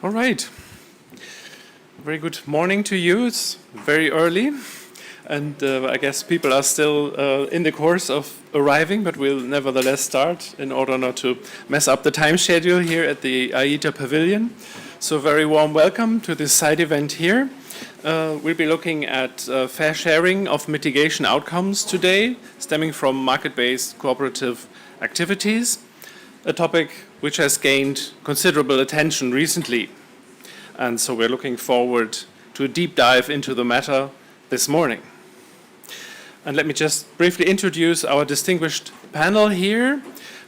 All right. Very good morning to you. It's very early, and I guess people are still in the course of arriving, but we'll nevertheless start in order not to mess up the time schedule here at the AITA Pavilion. So very warm welcome to this side event here. We'll be looking at fair sharing of mitigation outcomes today, stemming from market-based cooperative activities, a topic which has gained considerable attention recently. And so we're looking forward to a deep dive into the matter this morning. And let me just briefly introduce our distinguished panel here.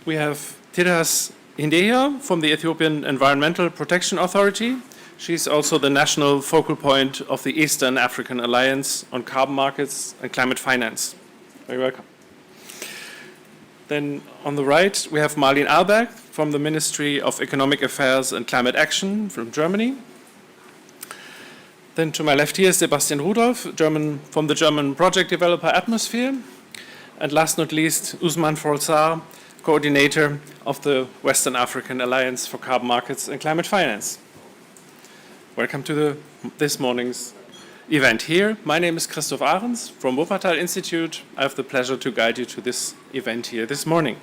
We have Tiras Hindeya from the Ethiopian Environmental Protection Authority. She's also the national focal point of the Eastern African Alliance on Carbon Markets and Climate Finance. Very welcome. Then on the right, we have Marlene Alberg from the Ministry of Economic Affairs and Climate Action from Germany. Then to my left here is Sebastian Rudolph, from the German project developer Atmosphere. And last not least, Usman Folsar, coordinator of the Western African Alliance for Carbon Markets and Climate Finance. Welcome to this morning's event here. My name is Christoph Ahrens from Wuppertal Institute. I have the pleasure to guide you to this event here this morning.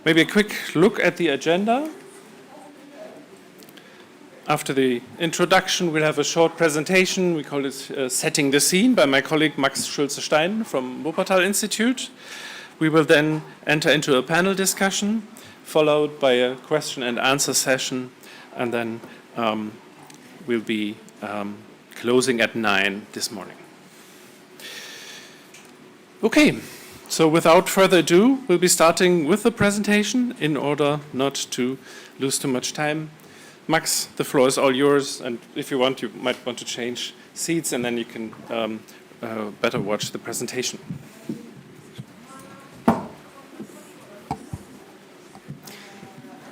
Maybe a quick look at the agenda. After the introduction, we'll have a short presentation. We call it Setting the Scene by my colleague Max Schulze-Stein from Wuppertal Institute. We will then enter into a panel discussion, followed by a question and answer session, and then we'll be closing at 9 this morning. Okay, so without further ado, we'll be starting with the presentation in order not to lose too much time. Max, the floor is all yours, and if you want, you might want to change seats, and then you can better watch the presentation.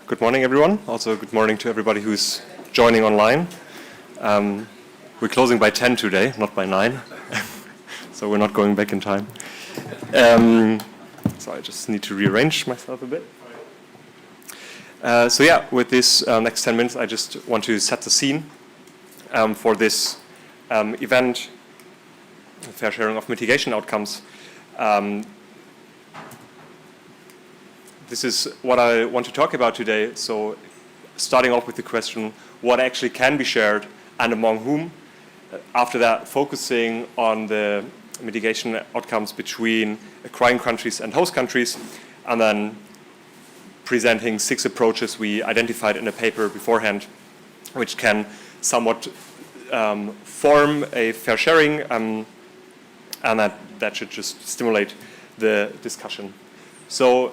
Good morning, everyone. Also, good morning to everybody who's joining online. We're closing by 10 today, not by 9, so we're not going back in time. So I just need to rearrange myself a bit. So yeah, with this next 10 minutes, I just want to set the scene for this event, fair sharing of mitigation outcomes. This is what I want to talk about today. So starting off with the question, what actually can be shared and among whom? After that, focusing on the mitigation outcomes between acquiring countries and host countries, and then presenting 6 approaches we identified in a paper beforehand, which can somewhat form a fair sharing, and that should just stimulate the discussion. So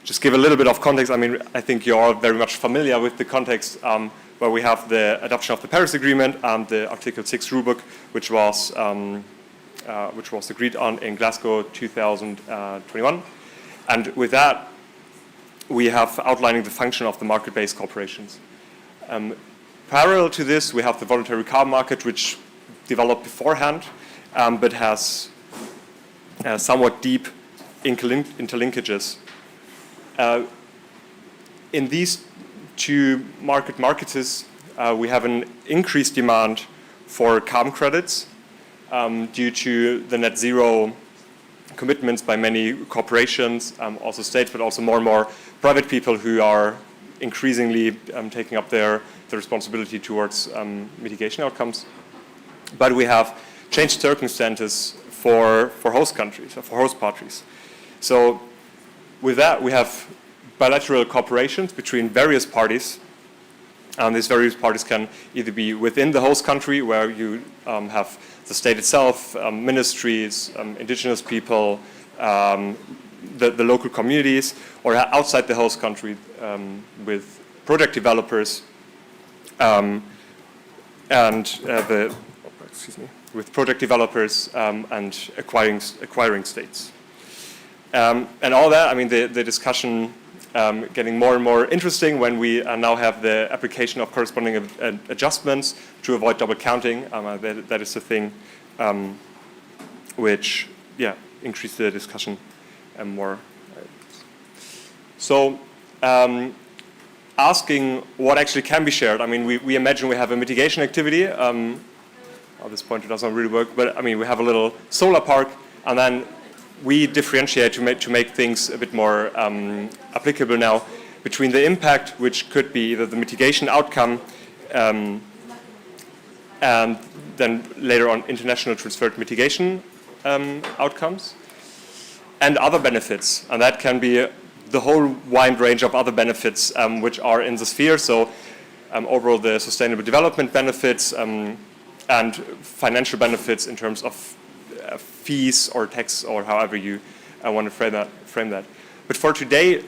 just give a little bit of context. I mean, I think you're all very much familiar with the context where we have the adoption of the Paris Agreement and the Article 6 rulebook, which was agreed on in Glasgow 2021. And with that, we have outlining the function of the market-based corporations. Parallel to this, we have the voluntary carbon market, which developed beforehand, but has somewhat deep interlinkages. In these two markets, we have an increased demand for carbon credits due to the net zero commitments by many corporations, also states, but also more and more private people who are increasingly taking up the responsibility towards mitigation outcomes. But we have changed circumstances for host countries, for host parties. So with that, we have bilateral cooperations between various parties. These various parties can either be within the host country, where you have the state itself, ministries, indigenous people, the local communities, or outside the host country with project developers with project developers and acquiring states. And all that, I mean, the discussion getting more and more interesting when we now have the application of corresponding adjustments to avoid double counting. That is the thing which, increased the discussion more. So asking what actually can be shared. I mean, we imagine we have a mitigation activity. At this point, it doesn't really work, but I mean, we have a little solar park, and then we differentiate to make things a bit more applicable now between the impact, which could be either the mitigation outcome, and then later on international transferred mitigation outcomes, and other benefits. And that can be the whole wide range of other benefits which are in the sphere. So overall the sustainable development benefits and financial benefits in terms of fees or tax or however you want to frame that. But for today,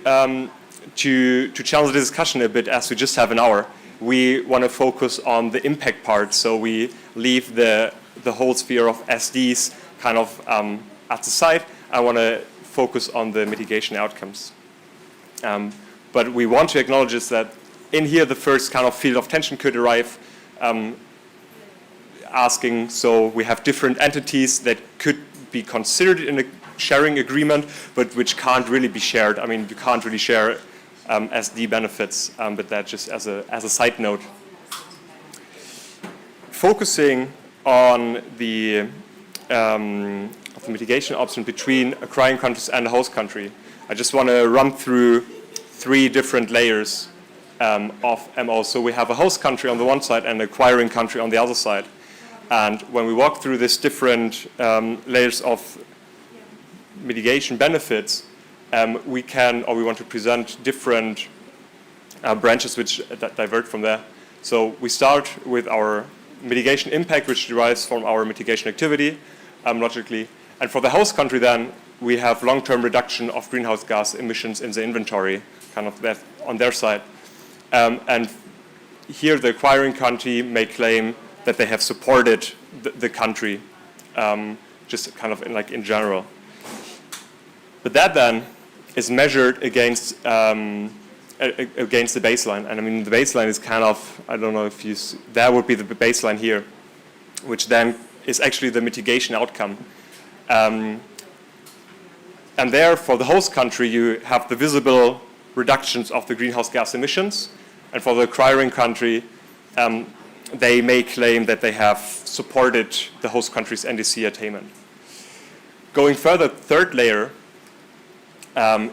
to challenge the discussion a bit, as we just have an hour, we want to focus on the impact part. So we leave the whole sphere of SDs kind of at the side. I want to focus on the mitigation outcomes. But we want to acknowledge is that in here the first kind of field of tension could arrive, asking, so we have different entities that could be considered in a sharing agreement, but which can't really be shared. I mean, you can't really share SD benefits, but that just as a side note. Focusing on the mitigation option between acquiring countries and the host country, I just want to run through 3 different layers of MO. So we have a host country on the one side and an acquiring country on the other side. And when we walk through these different layers of mitigation benefits, we want to present different branches which divert from there. So we start with our mitigation impact, which derives from our mitigation activity, logically. And for the host country then, we have long-term reduction of greenhouse gas emissions in the inventory, kind of that on their side. And here the acquiring country may claim that they have supported the country, just kind of in general. But that then is measured against the baseline. And I mean, the baseline is kind of, I don't know if you, that would be the baseline here, which then is actually the mitigation outcome. And there, for the host country, you have the visible reductions of the greenhouse gas emissions. And for the acquiring country, they may claim that they have supported the host country's NDC attainment. Going further, third layer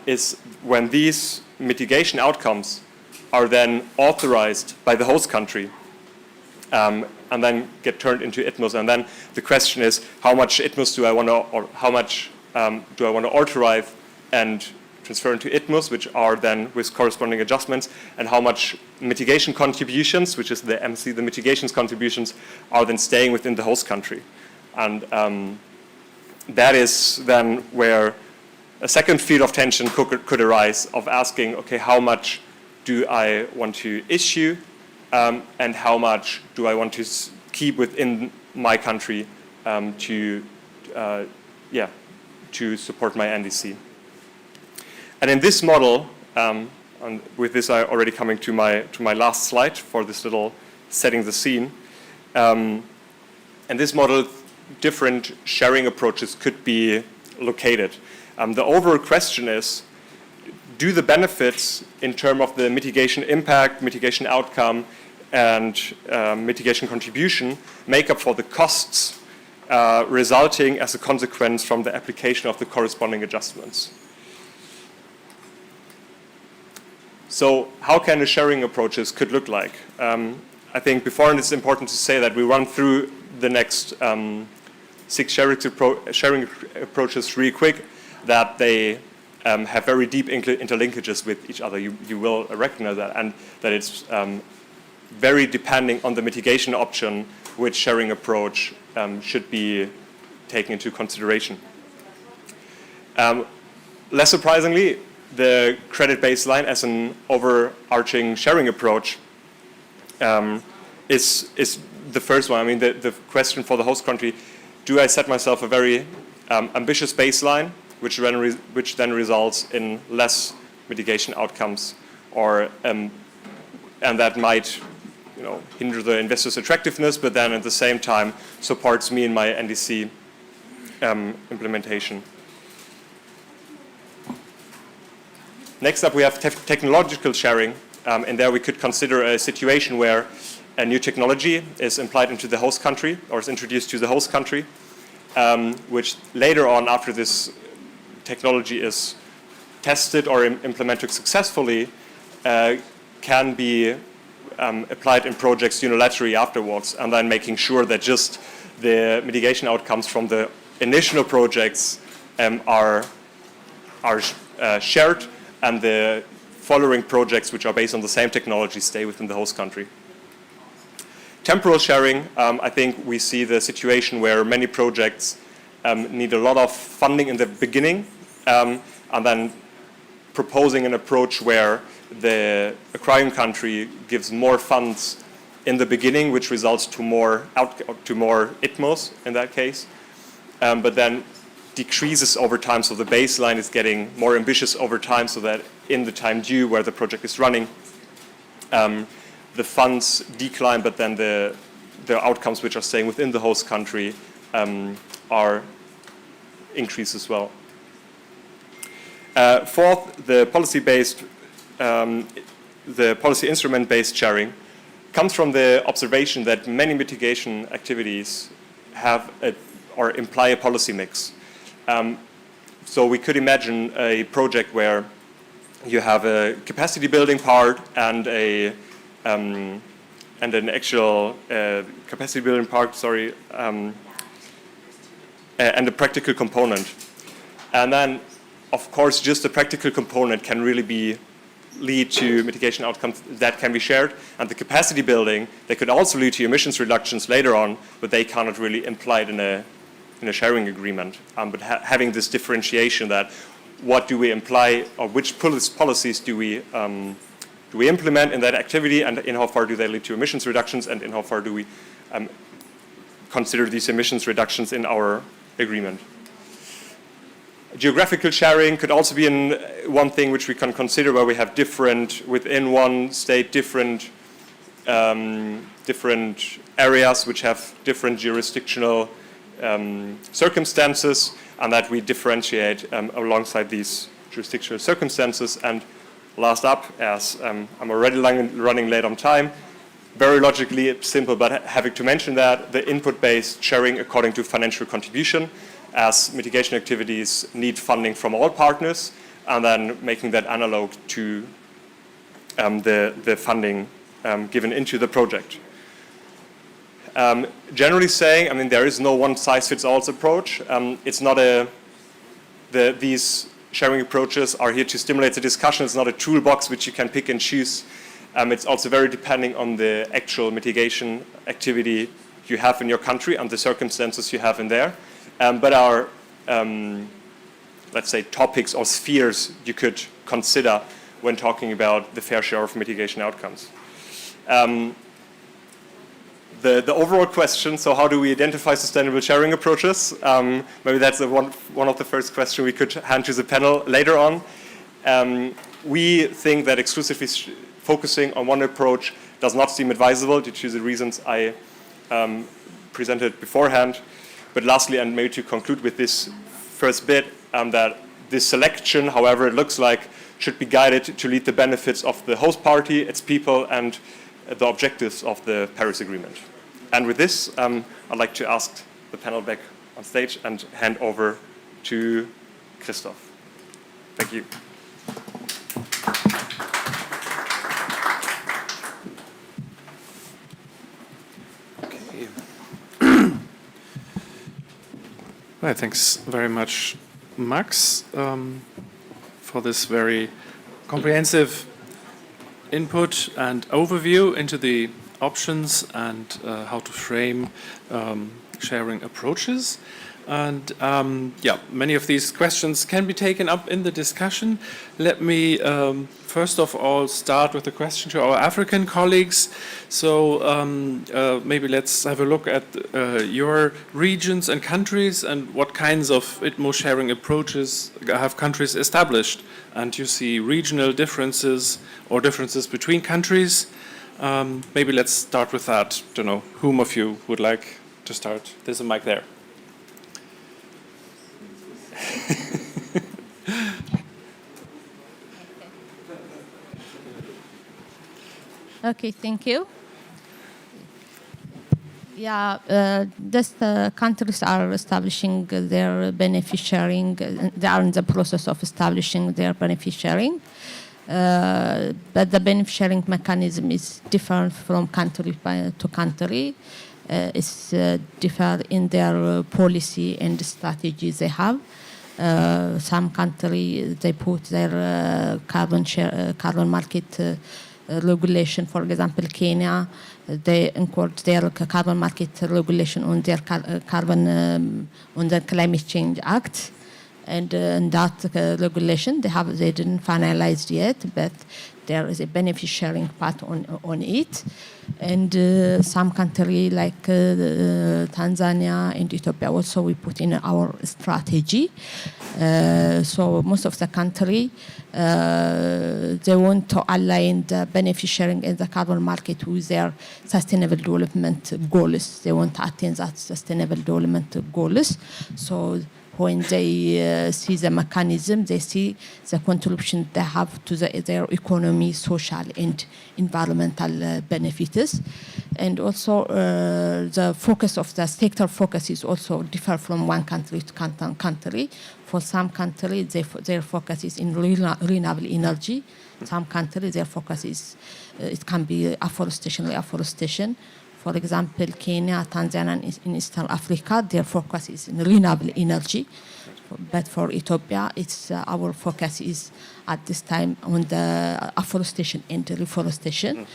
is when these mitigation outcomes are then authorized by the host country and then get turned into ITMOs. And then the question is, how much ITMOs do I want to, or how much do I want to authorize and transfer into ITMOs, which are then with corresponding adjustments, and how much mitigation contributions, which is the MC, the mitigations contributions, are then staying within the host country. And that is then where a second field of tension could arise of asking, okay, how much do I want to issue and how much do I want to keep within my country to support my NDC. And in this model, and with this I already coming to my last slide for this little setting the scene. In this model, different sharing approaches could be located. The overall question is, do the benefits in terms of the mitigation impact, mitigation outcome, and mitigation contribution make up for the costs resulting as a consequence from the application of the corresponding adjustments? So how can the sharing approaches could look like? I think before, and it's important to say that we run through the next 6 sharing approaches really quick, that they have very deep interlinkages with each other. You will recognize that, and that it's very depending on the mitigation option which sharing approach should be taken into consideration. Less surprisingly, the credit baseline as an overarching sharing approach is the first one. I mean, the question for the host country, do I set myself a very ambitious baseline which then results in less mitigation outcomes, or and that might hinder the investor's attractiveness, but then at the same time supports me in my NDC implementation. Next up, we have technological sharing, And there we could consider a situation where a new technology is applied into the host country or is introduced to the host country, which later on, after this technology is tested or implemented successfully, can be applied in projects unilaterally afterwards, and then making sure that just the mitigation outcomes from the initial projects are shared, and the following projects which are based on the same technology stay within the host country. Temporal sharing, I think we see the situation where many projects need a lot of funding in the beginning, and then proposing an approach where the acquiring country gives more funds in the beginning, which results to more ITMOs in that case, but then decreases over time. So the baseline is getting more ambitious over time, so that in the time due where the project is running, the funds decline, but then the outcomes which are staying within the host country are increased as well. Fourth, the policy instrument-based sharing comes from the observation that many mitigation activities have or imply a policy mix. So we could imagine a project where you have a capacity building part and an actual capacity building part, and a practical component. And then, of course, just the practical component can really lead to mitigation outcomes that can be shared. And the capacity building, they could also lead to emissions reductions later on, but they cannot really imply it in a sharing agreement. But having this differentiation that what do we imply, or which policies do we implement in that activity, and in how far do they lead to emissions reductions, and in how far do we consider these emissions reductions in our agreement. Geographical sharing could also be one thing which we can consider, where we have within one state, different areas which have different jurisdictional circumstances, and that we differentiate alongside these jurisdictional circumstances. And last up, as I'm already running late on time, very logically simple, but having to mention that the input-based sharing according to financial contribution, as mitigation activities need funding from all partners, and then making that analog to the funding given into the project. Generally saying, I mean, there is no one-size-fits-all approach. It's not these sharing approaches are here to stimulate the discussion. It's not a toolbox which you can pick and choose. It's also very depending on the actual mitigation activity you have in your country and the circumstances you have in there. But our, let's say, topics or spheres you could consider when talking about the fair share of mitigation outcomes. The overall question, so how do we identify sustainable sharing approaches? Maybe that's one of the first questions we could hand to the panel later on. We think that exclusively focusing on one approach does not seem advisable due to the reasons I presented beforehand. But lastly, and maybe to conclude with this first bit, that this selection, however it looks like, should be guided to lead the benefits of the host party, its people, and the objectives of the Paris Agreement. And with this, I'd like to ask the panel back on stage and hand over to Christoph. Thank you. Right, thanks very much, Max, for this very comprehensive input and overview into the options and how to frame sharing approaches. And yeah, many of these questions can be taken up in the discussion. Let me first of all start with a question to our African colleagues. So maybe let's have a look at your regions and countries and what kinds of ITMO sharing approaches have countries established. And you see regional differences or differences between countries. Maybe let's start with that. Don't know whom of you would like to start. There's a mic there. Okay, thank you. Yeah, these countries are establishing their benefit sharing. They are in the process of establishing their benefit sharing. But the benefit sharing mechanism is different from country to country. It's different in their policy and strategies they have. Some country they put their carbon market regulation. For example, Kenya, they include their carbon market regulation on their carbon on the Climate Change Act. And in that regulation, they didn't finalize yet, but there is a benefit sharing part on it. And some country like Tanzania and Ethiopia also we put in our strategy. So most of the country, they want to align the benefit sharing and the carbon market with their sustainable development goals. They want to attain that sustainable development goals. So when they see the mechanism, they see the contribution they have to their economy, social and environmental benefits. And also the focus of the sector focus is also differ from one country to country. For some countries, their focus is in renewable energy. Some countries, their focus is, it can be afforestation. For example, Kenya, Tanzania, and in Eastern Africa, their focus is in renewable energy. But for Ethiopia, it's our focus is at this time on the afforestation and reforestation.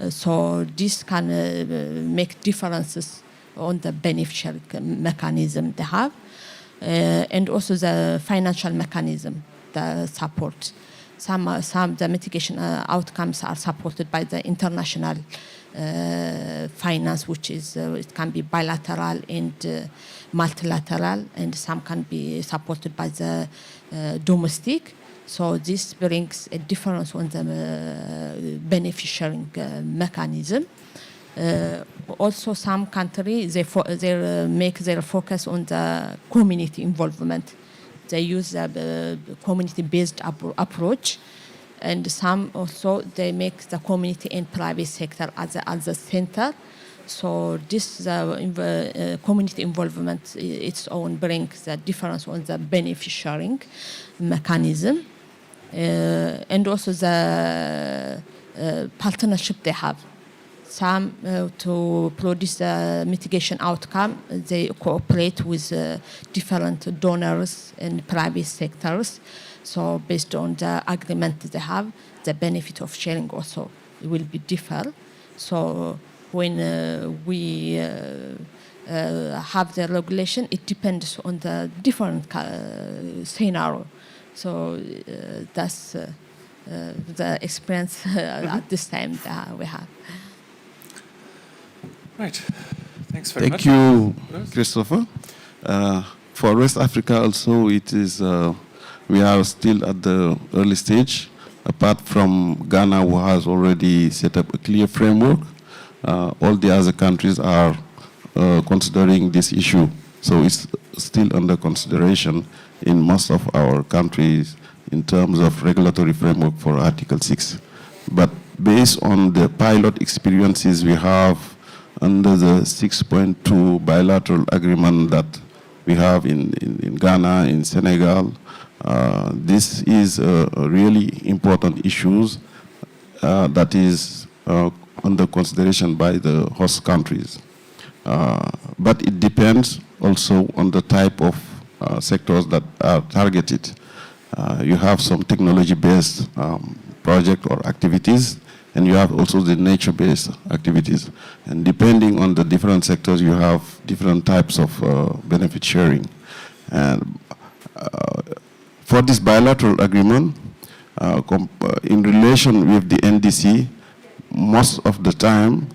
So this can make differences on the beneficial mechanism they have. And also the financial mechanism, the support. Some the mitigation outcomes are supported by the international finance, which is it can be bilateral and multilateral, and some can be supported by the domestic. So this brings a difference on the benefit sharing mechanism. Also, some countries they make their focus on the community involvement. They use a community-based approach. And some also, they make the community and private sector as the center. So this community involvement, its own brings the difference on the benefit sharing mechanism. And also the partnership they have. Some to produce the mitigation outcome, they cooperate with different donors and private sectors. So based on the agreement they have, the benefit of sharing also will be different. So when we have the regulation, it depends on the different scenario. So that's the experience at this time that we have. Right. Thanks very much. Thank you, Christopher. For West Africa also, it is we are still at the early stage. Apart from Ghana, who has already set up a clear framework, all the other countries are considering this issue. So it's still under consideration in most of our countries in terms of regulatory framework for Article 6. But based on the pilot experiences we have under the 6.2 bilateral agreement that we have in Ghana, in Senegal, this is a really important issue that is under consideration by the host countries. But it depends also on the type of sectors that are targeted. You have some technology-based project or activities, and you have also the nature-based activities. And depending on the different sectors, you have different types of benefit sharing. And for this bilateral agreement, in relation with the NDC, most of the time,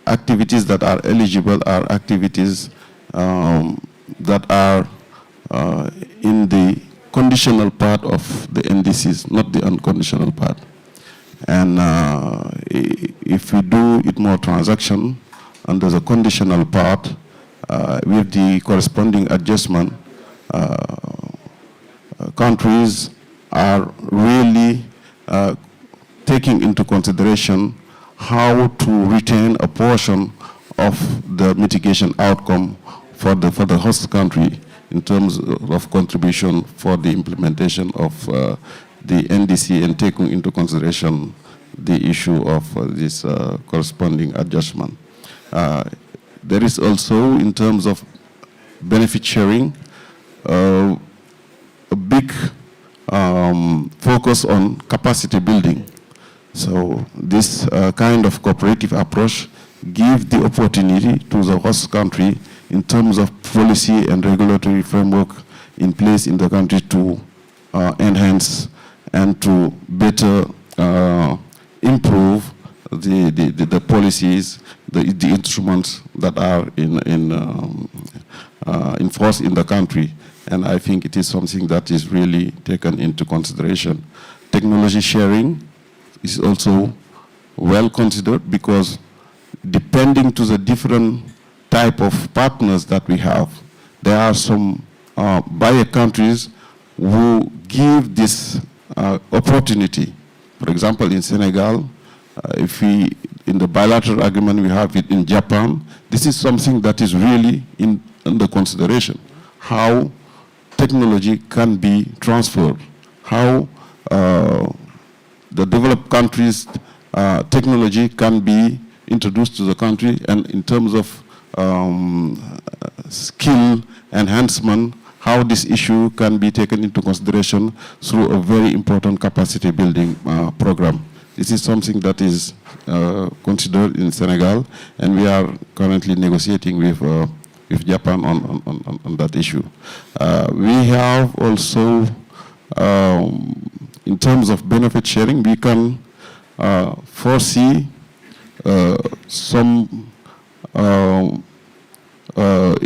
activities that are eligible are activities that are in the conditional part of the NDCs, not the unconditional part. And if we do it more transaction under the conditional part with the corresponding adjustment, countries are really taking into consideration how to retain a portion of the mitigation outcome for the host country in terms of contribution for the implementation of the NDC and taking into consideration the issue of this corresponding adjustment. There is also, in terms of benefit sharing, a big focus on capacity building. So this kind of cooperative approach gives the opportunity to the host country in terms of policy and regulatory framework in place in the country to enhance and to better improve the policies, the instruments that are in force in the country. And I think it is something that is really taken into consideration. Technology sharing is also well considered because depending to the different type of partners that we have, there are some buyer countries who give this opportunity. For example, in Senegal, in the bilateral agreement we have it in Japan, this is something that is really under consideration. How technology can be transferred, how the developed countries' technology can be introduced to the country, and in terms of skill enhancement, how this issue can be taken into consideration through a very important capacity building program. This is something that is considered in Senegal, and we are currently negotiating with Japan on that issue. We have also, in terms of benefit sharing, we can foresee some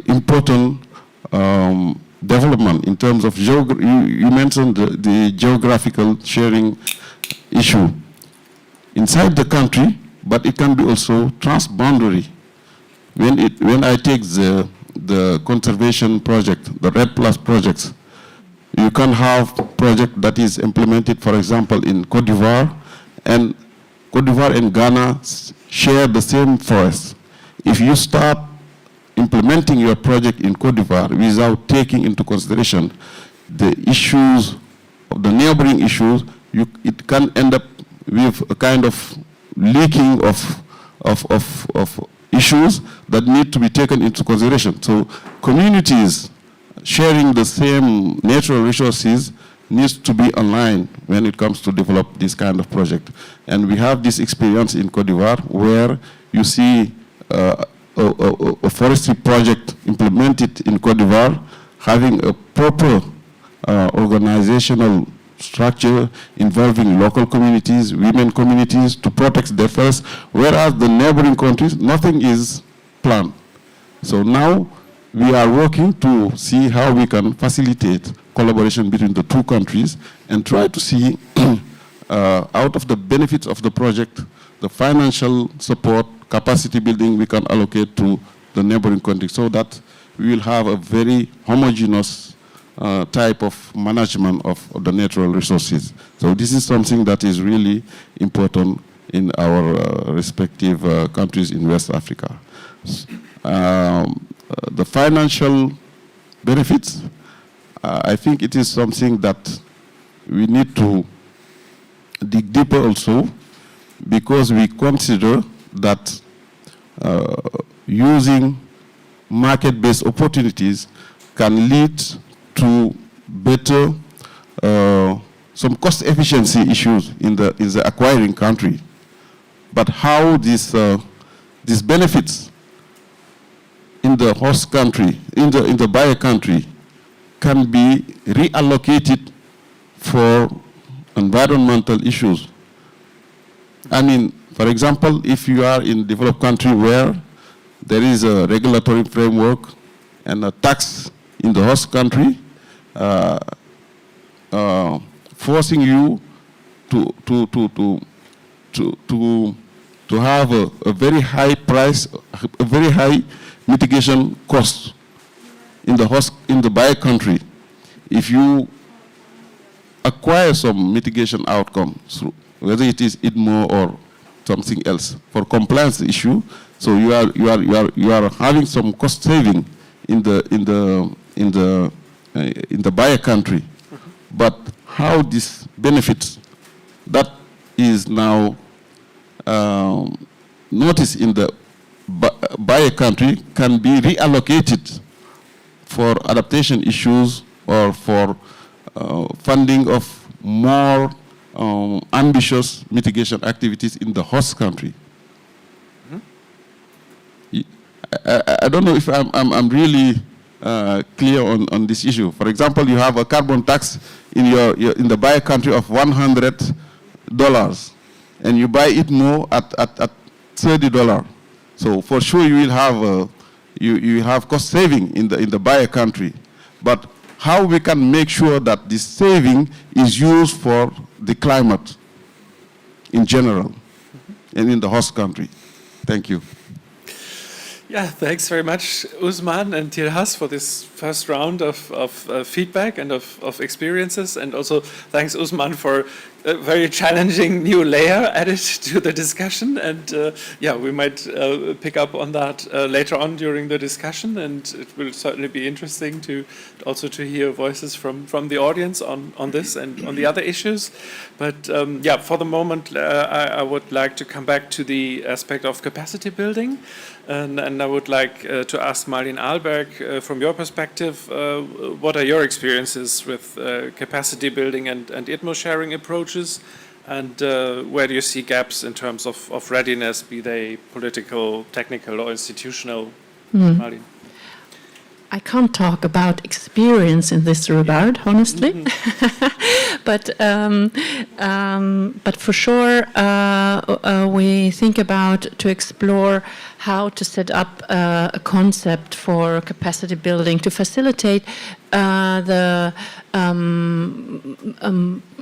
important development in terms of, you mentioned the geographical sharing issue inside the country, but it can be also transboundary. When I take the conservation project, the RED Plus projects, you can have project that is implemented, for example, in Côte d'Ivoire, and Côte d'Ivoire and Ghana share the same forest. If you start implementing your project in Côte d'Ivoire without taking into consideration the issues, the neighboring issues, it can end up with a kind of leaking of issues that need to be taken into consideration. So communities sharing the same natural resources needs to be aligned when it comes to develop this kind of project. And we have this experience in Côte d'Ivoire where you see a forestry project implemented in Côte d'Ivoire having a proper organizational structure involving local communities, women communities to protect their forests, whereas the neighboring countries, nothing is planned. So now we are working to see how we can facilitate collaboration between the two countries and try to see out of the benefits of the project, the financial support, capacity building we can allocate to the neighboring countries so that we will have a very homogeneous type of management of the natural resources. So this is something that is really important in our respective countries in West Africa. The financial benefits, I think it is something that we need to dig deeper also, because we consider that using market-based opportunities can lead to better some cost efficiency issues in the acquiring country. But how these benefits in the host country, in the buyer country, can be reallocated for environmental issues. I mean, for example, if you are in a developed country where there is a regulatory framework and a tax in the host country, forcing you to have a very high price, a very high mitigation cost in the buyer country. If you acquire some mitigation outcomes, whether it is IDMO or something else. For compliance issue, so you are having some cost saving in the buyer country, but how this benefits that is now noticed in the buyer country can be reallocated for adaptation issues or for funding of more ambitious mitigation activities in the host country. I don't know if I'm really clear on this issue. For example, you have a carbon tax in in the buyer country of $100, and you buy it more at $30. So for sure you will have you have cost saving in the buyer country, but how we can make sure that this saving is used for the climate in general and in the host country. Thank you. Yeah, thanks very much, Usman and Tirhas, for this first round of feedback and of experiences. And also thanks, Usman, for a very challenging new layer added to the discussion. And yeah, we might pick up on that later on during the discussion. And it will certainly be interesting to also to hear voices from the audience on this and on the other issues. But yeah, for the moment, I would like to come back to the aspect of capacity building. And I would like to ask Marlene Ahlberg, from your perspective, what are your experiences with capacity building and ITMO sharing approaches? And where do you see gaps in terms of readiness, be they political, technical, or institutional? Marlene? I can't talk about experience in this regard, honestly. But for sure, we think about to explore how to set up a concept for capacity building to facilitate the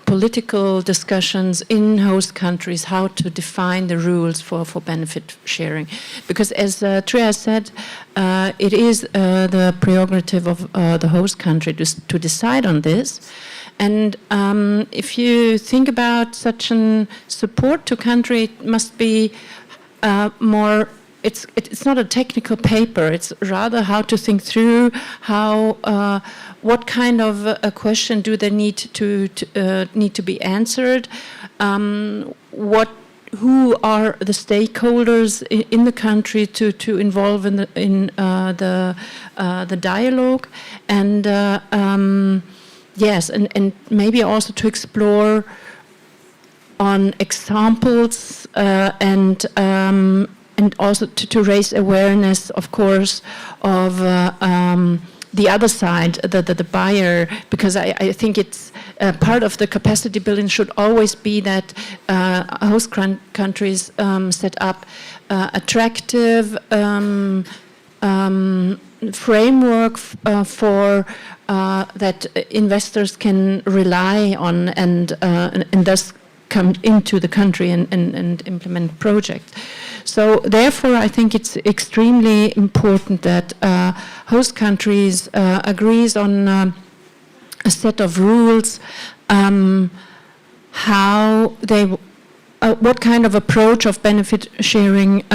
political discussions in host countries, how to define the rules for benefit sharing. Because as Trea said, it is the prerogative of the host country to decide on this. And if you think about such an support to country, it must be more. It's not a technical paper. It's rather how to think through how what kind of a question do they need to be answered. Who are the stakeholders in the country to involve in the dialogue, and yes, and maybe also to explore on examples and also to raise awareness, of course, of the other side, the buyer, because I think it's part of the capacity building should always be that host countries set up attractive framework for that investors can rely on and thus come into the country and implement projects. So therefore, I think it's extremely important that host countries agrees on a set of rules, how they, what kind of approach of benefit sharing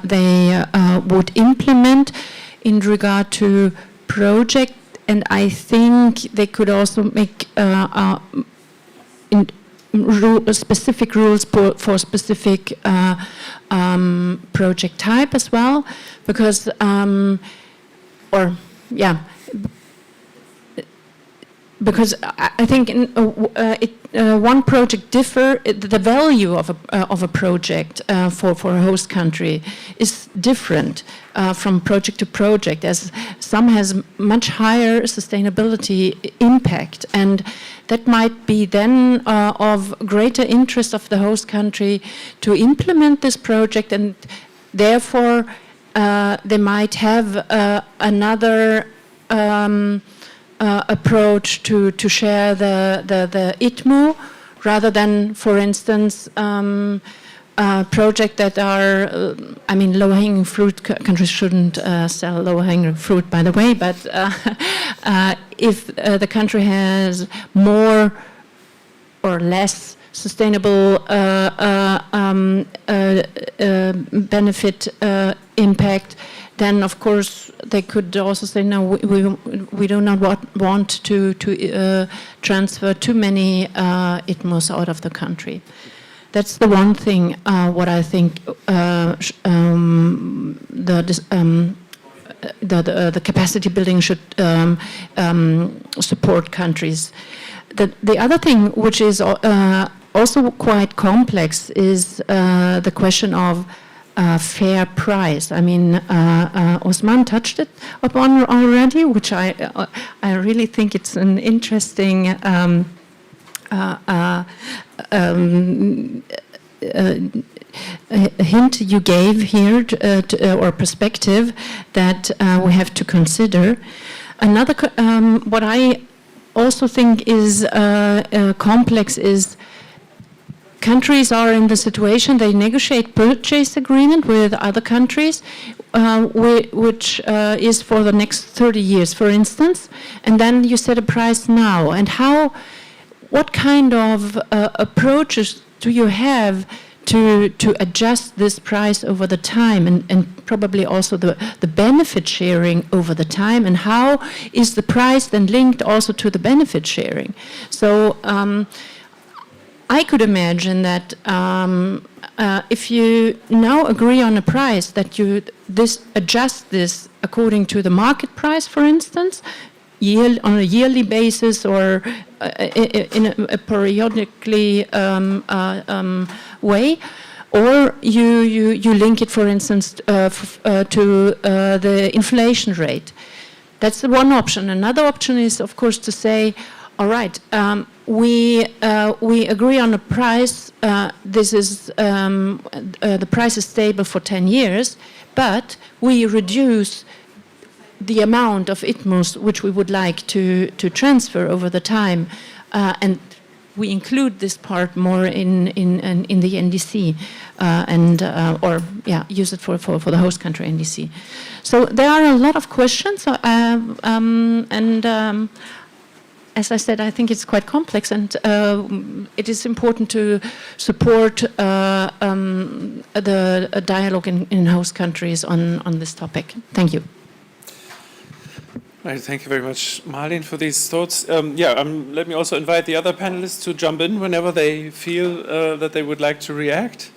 they would implement in regard to project, and I think they could also make specific rules for specific project type as well, because because I think one project the value of a project for a host country is different from project to project, as some has much higher sustainability impact, and that might be then of greater interest of the host country to implement this project, and therefore they might have another approach to share the ITMO, rather than, for instance, projects that are, low-hanging fruit. Countries shouldn't sell low-hanging fruit, by the way, but if the country has more or less sustainable benefit impact, then of course they could also say, no, we do not want to transfer too many ITMOs out of the country. That's the one thing what I think the capacity building should support countries. The other thing, which is also quite complex, is the question of fair price. I mean, Osman touched it upon already, which I really think it's an interesting hint you gave here, or perspective that we have to consider. Another, what I also think is complex is countries are in the situation they negotiate purchase agreement with other countries, which is for the next 30 years, for instance, and then you set a price now. And what kind of approaches do you have to adjust this price over the time, and probably also the benefit sharing over the time, and how is the price then linked also to the benefit sharing? So I could imagine that if you now agree on a price, that you adjust this according to the market price, for instance, on a yearly basis, or in a periodically way, or you link it, for instance, to the inflation rate. That's the one option. Another option is, of course, to say, all right, we agree on a price. This is the price is stable for 10 years, but we reduce the amount of ITMOs which we would like to transfer over the time, and we include this part more in the NDC, or use it for the host country NDC. So there are a lot of questions, and as I said, I think it's quite complex, and it is important to support the dialogue in host countries on this topic. Thank you. Right, thank you very much, Marlene, for these thoughts. Let me also invite the other panelists to jump in whenever they feel that they would like to react.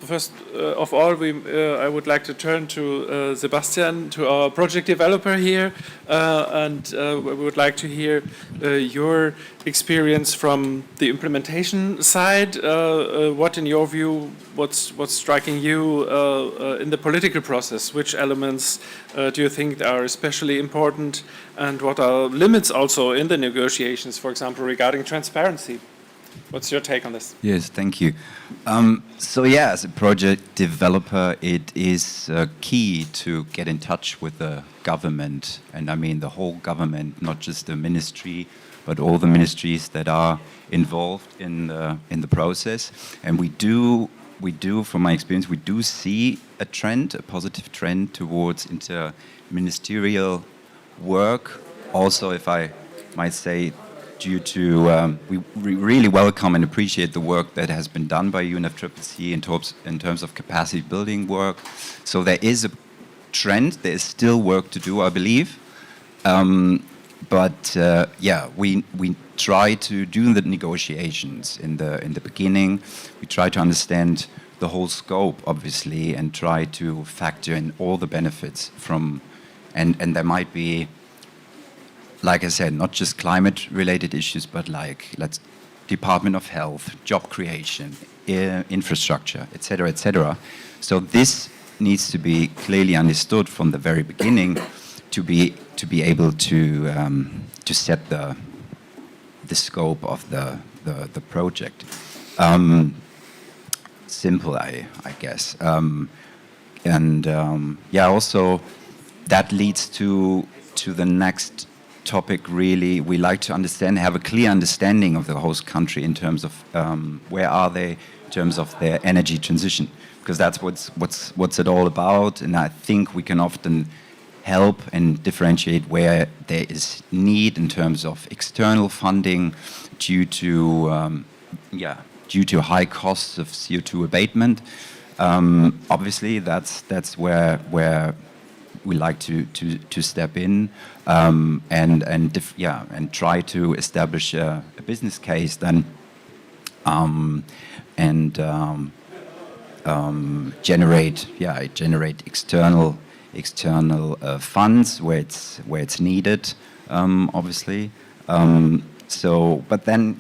First of all, I would like to turn to Sebastian, to our project developer here, and we would like to hear your experience from the implementation side. What, in your view, what's striking you in the political process? Which elements do you think are especially important, and what are limits also in the negotiations, for example, regarding transparency? What's your take on this? Yes, thank you. As a project developer, it is key to get in touch with the government, and I mean the whole government, not just the ministry, but all the ministries that are involved in the process. And we do, from my experience, we do see a trend, a positive trend towards interministerial work. Also, if I might say, due to, we really welcome and appreciate the work that has been done by UNFCCC in terms of capacity building work. So there is a trend, there is still work to do, I believe. We try to do the negotiations in the beginning. We try to understand the whole scope, obviously, and try to factor in all the benefits from, and there might be, like I said, not just climate-related issues, but Department of Health, job creation, infrastructure, etc., etc. So this needs to be clearly understood from the very beginning to be able to set the scope of the project. Simple, I guess, also that leads to the next topic. Really, we like to have a clear understanding of the host country in terms of where are they in terms of their energy transition, because that's what's it all about. And I think we can often help and differentiate where there is need in terms of external funding due to due to high costs of CO2 abatement. Obviously, that's where we like to step in and try to establish a business case then generate external funds where it's needed, obviously. But then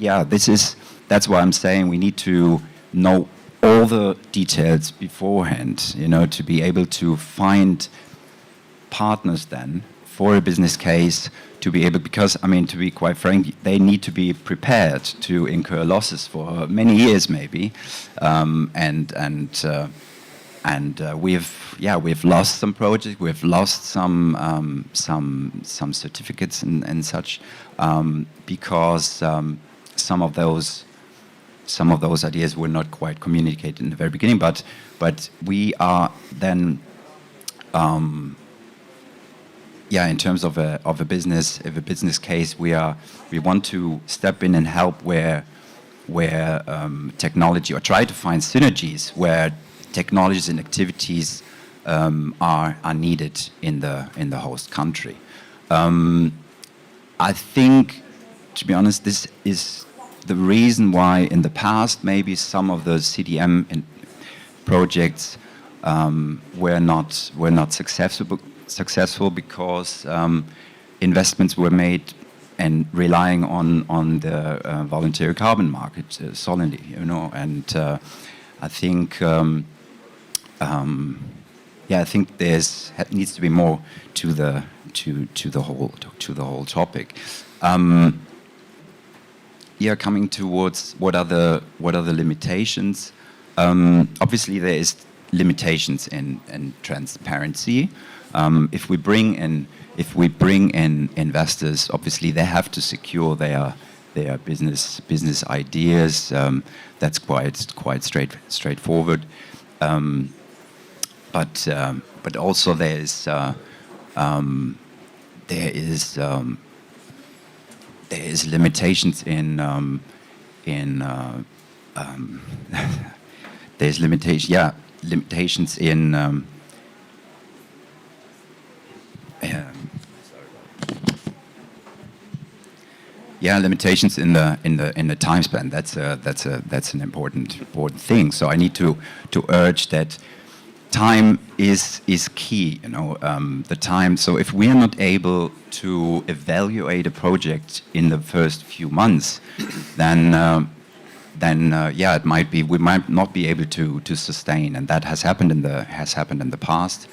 that's why I'm saying we need to know all the details beforehand, to be able to find partners then for a business case, to be able, because to be quite frank, they need to be prepared to incur losses for many years maybe, we've lost some projects, we've lost some certificates and such, because some of those ideas were not quite communicated in the very beginning, but we are then in terms of a business case, we want to step in and help where technology, or try to find synergies where technologies and activities are needed in the host country. I think, to be honest, this is the reason why in the past maybe some of the CDM projects were not successful because investments were made and relying on the voluntary carbon market solidly, and I think I think needs to be more to the whole topic. Coming towards what are the limitations? Obviously, there is limitations in transparency. If we bring in investors, obviously they have to secure their business ideas. That's quite straightforward. But also there is limitations in there's limitations in limitations in the time span. That's an important thing. So I need to urge that time is key. The time. So if we are not able to evaluate a project in the first few months, then it might be we might not be able to sustain, and that has happened in the past.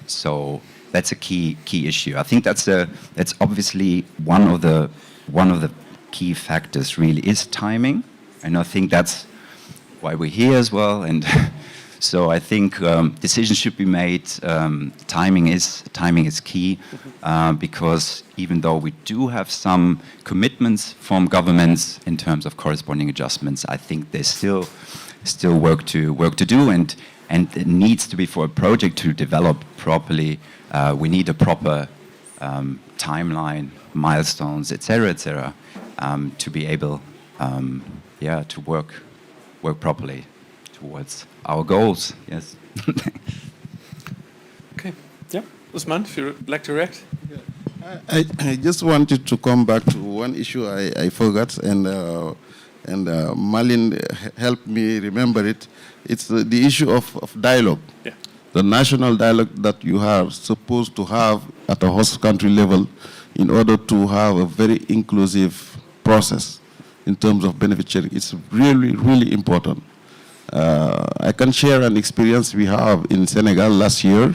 So that's a key issue. I think that's obviously one of the key factors. Really, is timing, and I think that's why we're here as well. And so I think decisions should be made. Timing is key, because even though we do have some commitments from governments in terms of corresponding adjustments, I think there's still work to do, and it needs to be, for a project to develop properly. We need a proper timeline, milestones, etc., to be able, to work properly towards our goals. Yes. Okay. Yeah, Usman, if you'd like to react. I just wanted to come back to one issue I forgot, and Malin helped me remember it. It's the issue of dialogue. Yeah. The national dialogue that you are supposed to have at a host country level in order to have a very inclusive process in terms of benefit sharing. It's really, really important. I can share an experience we have in Senegal last year.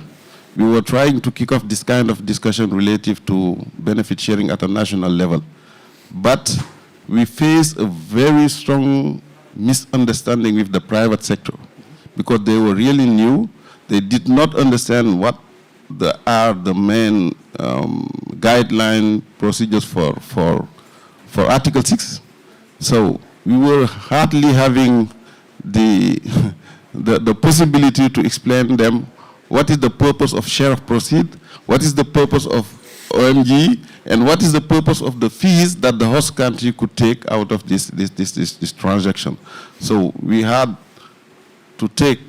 We were trying to kick off this kind of discussion relative to benefit sharing at a national level. But we faced a very strong misunderstanding with the private sector because they were really new. They did not understand what are the main guideline procedures for Article 6. So we were hardly having the possibility to explain them what is the purpose of share of proceed, what is the purpose of OMG, and what is the purpose of the fees that the host country could take out of this transaction. So we had to take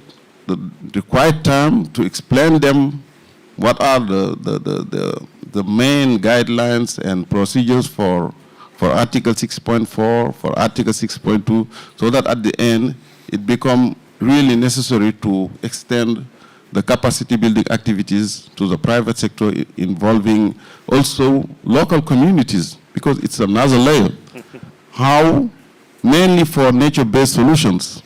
the required time to explain them what are the main guidelines and procedures for Article 6.4, for Article 6.2, so that at the end it become really necessary to extend the capacity building activities to the private sector involving also local communities, because it's another layer. How, mainly for nature-based solutions,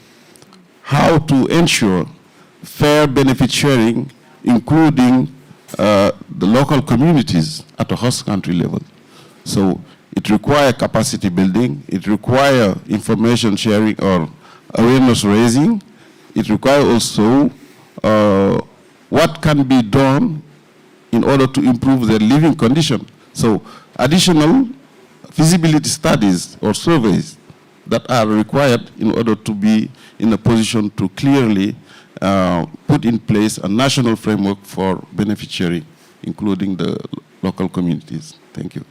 how to ensure fair benefit sharing, including the local communities at a host country level. So it requires capacity building, it requires information sharing or awareness raising, it requires also what can be done in order to improve their living condition. So additional feasibility studies or surveys that are required in order to be in a position to clearly put in place a national framework for benefit sharing, including the local communities. Thank you.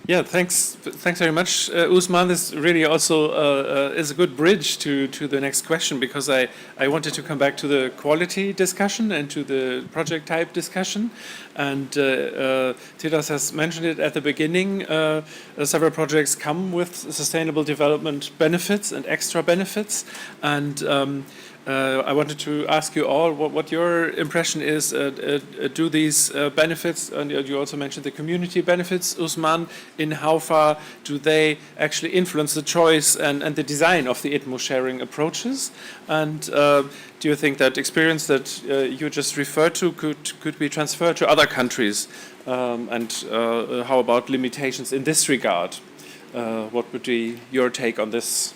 Yeah, thanks very much, Usman. This really also is a good bridge to the next question, because I wanted to come back to the quality discussion and to the project type discussion. And Tiras has mentioned it at the beginning. Several projects come with sustainable development benefits and extra benefits. And I wanted to ask you all what your impression is. Do these benefits, and you also mentioned the community benefits, Usman, in how far do they actually influence the choice and the design of the ITMO sharing approaches? And do you think that experience that you just referred to could be transferred to other countries? And how about limitations in this regard? What would be your take on this?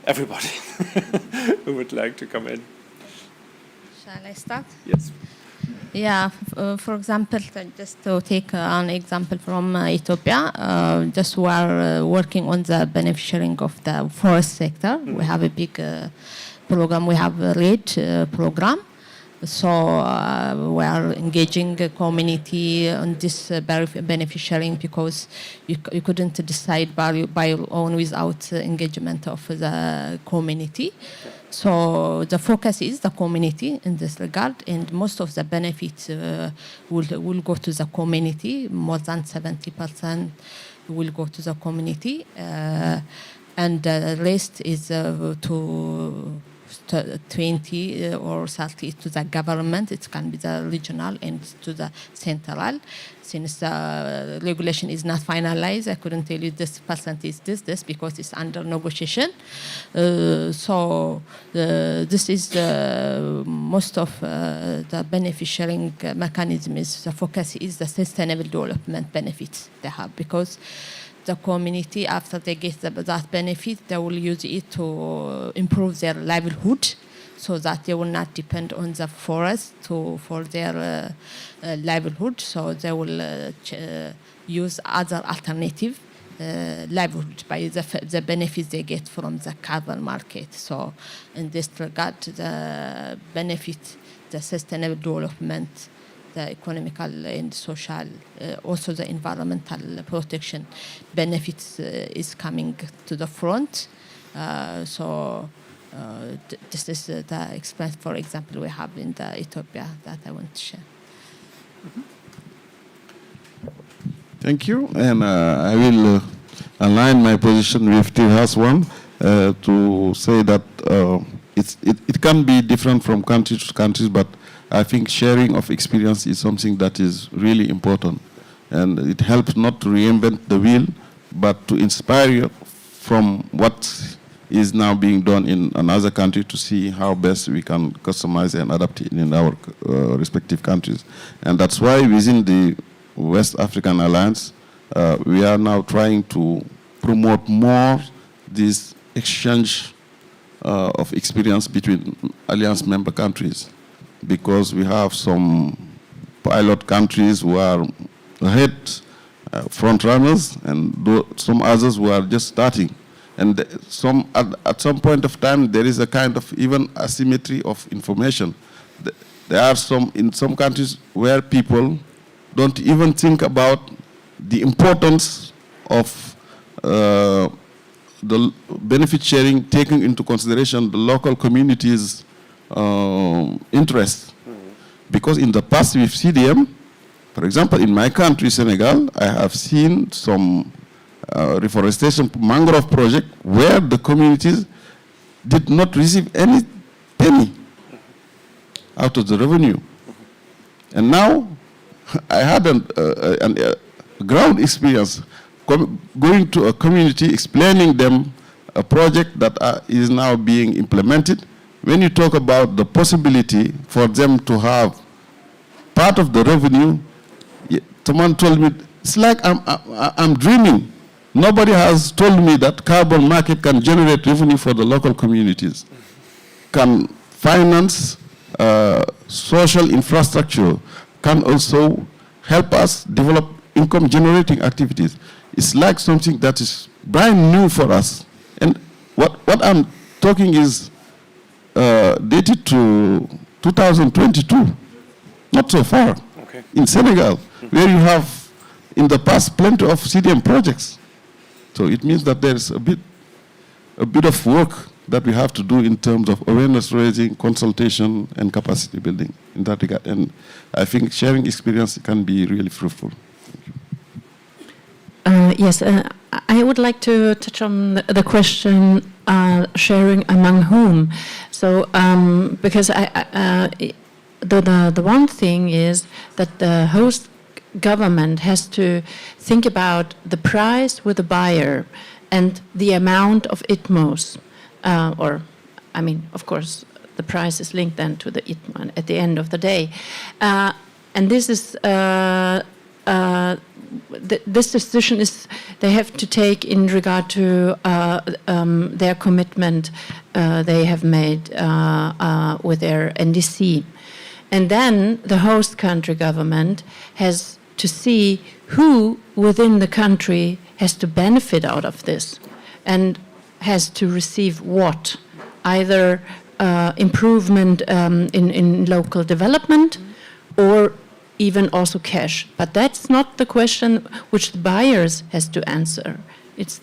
Everybody who would like to come in. Shall I start? Yes. Yeah, for example, just to take an example from Ethiopia, just we are working on the beneficiaring of the forest sector. Mm-hmm. We have a big program. We have a RED program. So we are engaging the community on this beneficiaring, because you couldn't decide by your own without engagement of the community. So the focus is the community in this regard, and most of the benefits will go to the community. More than 70% will go to the community, and the rest is to 20 or 30 to the government. It can be the regional and to the central. Since the regulation is not finalized, I couldn't tell you this percent is this because it's under negotiation. So this is most of the benefit sharing mechanism is the focus is the sustainable development benefits they have, because the community, after they get that benefit, they will use it to improve their livelihood, so that they will not depend on the forest for their livelihood. So they will use other alternative livelihood by the benefits they get from the carbon market. So in this regard, the benefit, the sustainable development, the economical and social, also the environmental protection benefits is coming to the front. So this is the experience, for example, we have in the Ethiopia that I want to share. Mm-hmm. Thank you, and I will align my position with Tirha's one to say that it can be different from country to country, but I think sharing of experience is something that is really important, and it helps not to reinvent the wheel, but to inspire you from what is now being done in another country to see how best we can customize and adapt it in our respective countries. And that's why within the West African Alliance, we are now trying to promote more this exchange of experience between Alliance member countries, because we have some pilot countries who are ahead, front runners, and some others who are just starting. And at some point of time, there is a kind of even asymmetry of information. There are in some countries where people don't even think about the importance of the benefit sharing, taking into consideration the local communities' interests. Because in the past with CDM, for example, in my country, Senegal, I have seen some reforestation mangrove project where the communities did not receive any penny out of the revenue. And now I had a ground experience going to a community, explaining them a project that is now being implemented. When you talk about the possibility for them to have part of the revenue, someone told me, it's like I'm dreaming. Nobody has told me that carbon market can generate revenue for the local communities, can finance social infrastructure, can also help us develop income generating activities. It's like something that is brand new for us. And what I'm talking is dated to 2022, not so far, in Senegal, where you have in the past plenty of CDM projects. So it means that there's a bit of work that we have to do in terms of awareness raising, consultation, and capacity building in that regard. And I think sharing experience can be really fruitful. Yes, I would like to touch on the question sharing among whom. So, because the one thing is that the host government has to think about the price with the buyer and the amount of ITMOs. Of course, the price is linked then to the ITMO at the end of the day. And this is this decision is they have to take in regard to their commitment they have made with their NDC. And then the host country government has to see who within the country has to benefit out of this and has to receive what, either improvement in local development or even also cash. But that's not the question which the buyers has to answer. It's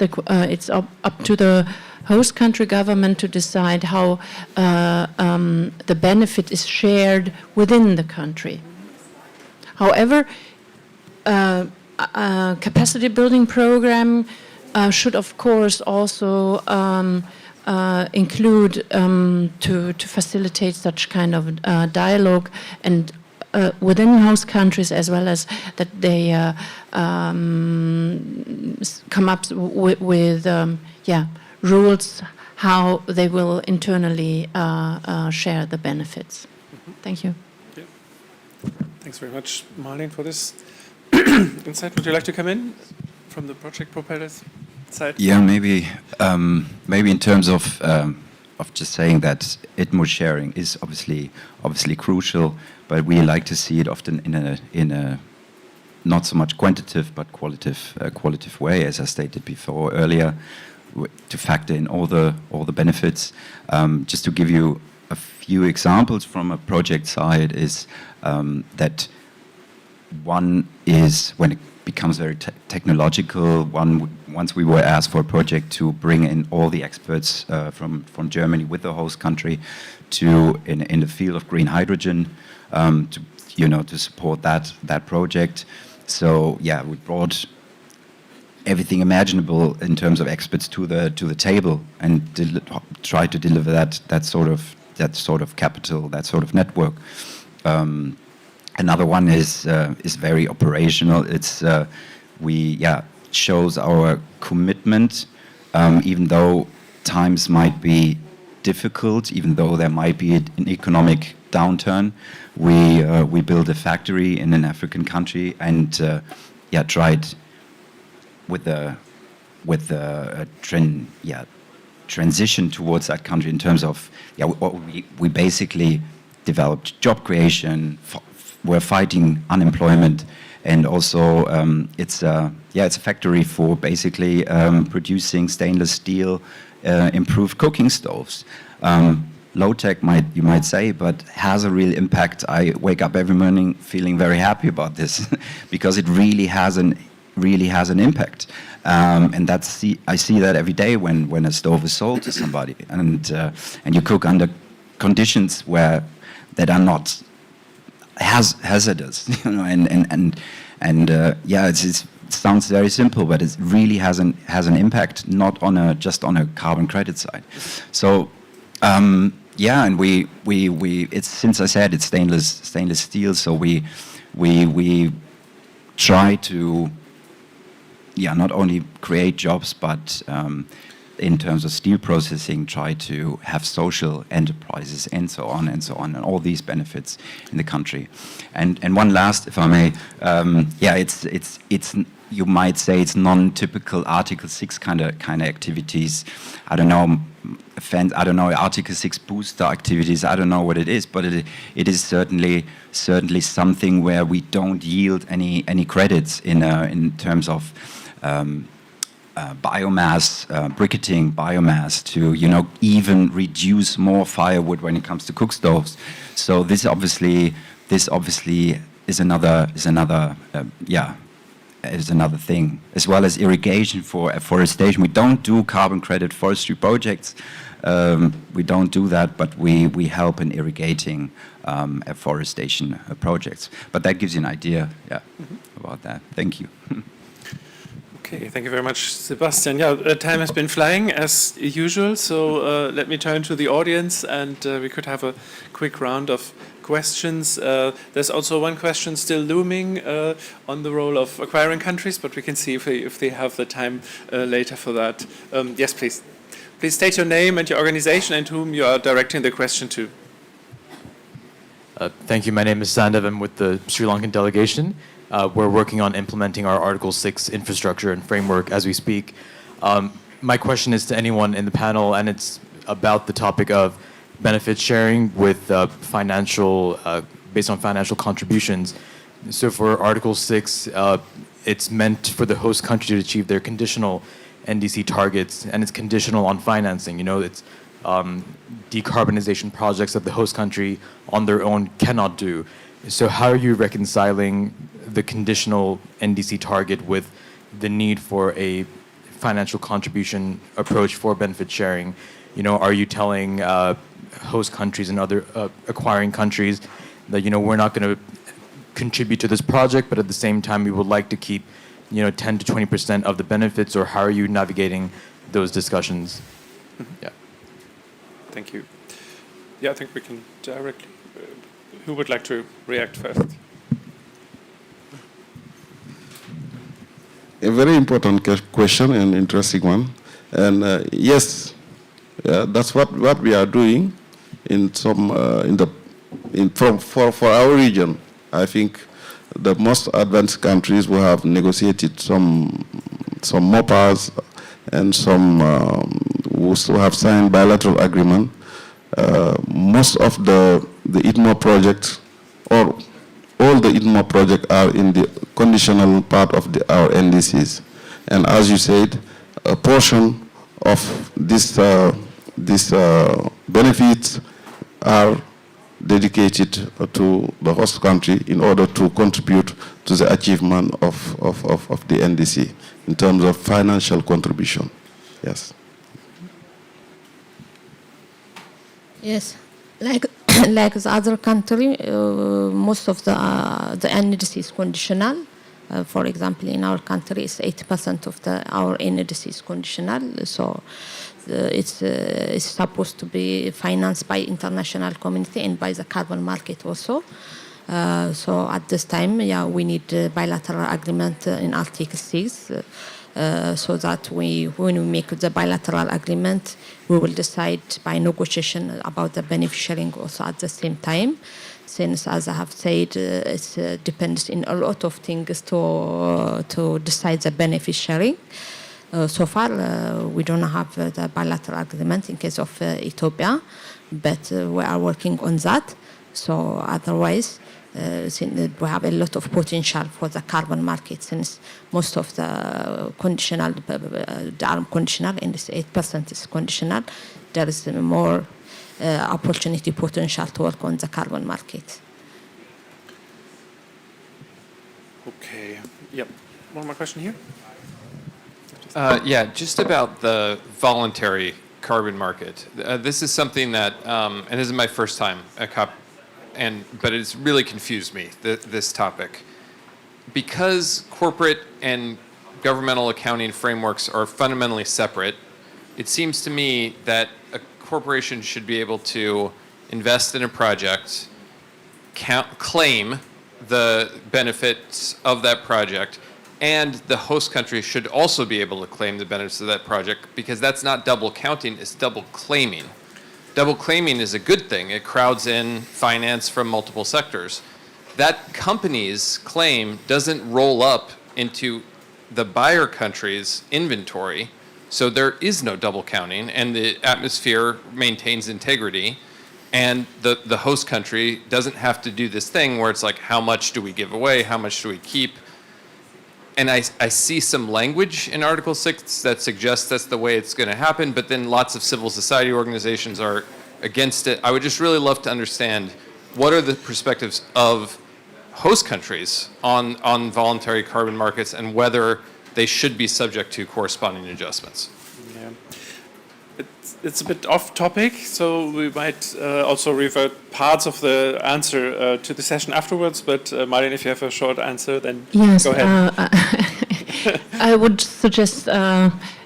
up to the host country government to decide how the benefit is shared within the country. However, a capacity building program should of course also include to facilitate such kind of dialogue and within host countries, as well as that they come up with rules how they will internally share the benefits. Thank you. Yeah. Thanks very much, Marlene, for this insight. Would you like to come in from the project proposers side? Yeah, maybe in terms of just saying that ITMO sharing is obviously crucial, but we like to see it often in a not so much quantitative but qualitative way, as I stated before earlier, to factor in all the benefits. Just to give you a few examples from a project side is that one is when it becomes very technological. Once we were asked for a project to bring in all the experts from Germany with the host country in the field of green hydrogen to support that project. So yeah, we brought everything imaginable in terms of experts to the table and tried to deliver that sort of capital, that sort of network. Another one is very operational. It's shows our commitment, even though times might be difficult, even though there might be an economic downturn. We built a factory in an African country and tried with the transition towards that country in terms of we basically developed job creation. We're fighting unemployment, and also it's a factory for basically producing stainless steel improved cooking stoves. low tech, you might say, but has a real impact. I wake up every morning feeling very happy about this because it really has an impact. And I see that every day when a stove is sold to somebody, and you cook under conditions that are not hazardous, you know, it sounds very simple, but it really has an impact, not just on a carbon credit side. So and it's, since I said it's stainless steel, so we try to not only create jobs, but in terms of steel processing, try to have social enterprises and so on, and all these benefits in the country. And one last, if I may, it's you might say it's non-typical Article 6 kind of activities. I don't know, Article 6 booster activities. I don't know what it is, but it is certainly something where we don't yield any credits in terms of biomass, briquetting biomass to even reduce more firewood when it comes to cook stoves. So this obviously is another thing, as well as irrigation for afforestation. We don't do carbon credit forestry projects. We don't do that, but we help in irrigating afforestation projects. But that gives you an idea, about that. Thank you. Okay, thank you very much, Sebastian. Time has been flying as usual, so let me turn to the audience, and we could have a quick round of questions. There's also one question still looming on the role of acquiring countries, but we can see if they have the time later for that. Yes, please. Please state your name and your organization and whom you are directing the question to. Thank you. My name is Sandev. I'm with the Sri Lankan delegation. We're working on implementing our Article 6 infrastructure and framework as we speak. My question is to anyone in the panel, and it's about the topic of benefit sharing with based on financial contributions. So for Article 6, it's meant for the host country to achieve their conditional NDC targets, and it's conditional on financing. It's decarbonization projects that the host country on their own cannot do. So how are you reconciling the conditional NDC target with the need for a financial contribution approach for benefit sharing? Are you telling host countries and other acquiring countries that we're not going to contribute to this project, but at the same time we would like to keep 10 to 20% of the benefits, or how are you navigating those discussions? Yeah. Thank you. I think we can directly. Who would like to react first? A very important question and interesting one. And yes, that's what we are doing for our region. I think the most advanced countries will have negotiated some MOPAs and some who have signed bilateral agreement. Most of the ITMO projects, or all the ITMO projects, are in the conditional part of our NDCs. And as you said, a portion of this benefits are dedicated to the host country in order to contribute to the achievement of the NDC in terms of financial contribution. Yes. Yes, like the other country, most of the NDC is conditional. For example, in our country, it's 80% of our NDC is conditional. So it's supposed to be financed by international community and by the carbon market also. So at this time, we need a bilateral agreement in Article 6. So that when we make the bilateral agreement, we will decide by negotiation about the benefit sharing also at the same time. Since, as I have said, it depends in a lot of things to decide the benefit sharing. So far, we don't have the bilateral agreement in case of Ethiopia, but we are working on that. So otherwise, we have a lot of potential for the carbon market, since most of the conditional, the arm conditional, and this 8% is conditional. There is more opportunity potential to work on the carbon market. Okay. Yep. One more question here. Yeah, just about the voluntary carbon market. This is something that, and this is my first time at COP, but it's really confused me, this topic. Because corporate and governmental accounting frameworks are fundamentally separate, it seems to me that a corporation should be able to invest in a project, claim the benefits of that project, and the host country should also be able to claim the benefits of that project, because that's not double counting, it's double claiming. Double claiming is a good thing. It crowds in finance from multiple sectors. That company's claim doesn't roll up into the buyer country's inventory, so there is no double counting, and the atmosphere maintains integrity, and the host country doesn't have to do this thing where it's like, how much do we give away, how much do we keep? And I see some language in Article 6 that suggests that's the way it's going to happen, but then lots of civil society organizations are against it. I would just really love to understand what are the perspectives of host countries on voluntary carbon markets and whether they should be subject to corresponding adjustments. Yeah. It's a bit off topic, so we might also revert parts of the answer to the session afterwards. But Martin, if you have a short answer, then Yes, go ahead. I would suggest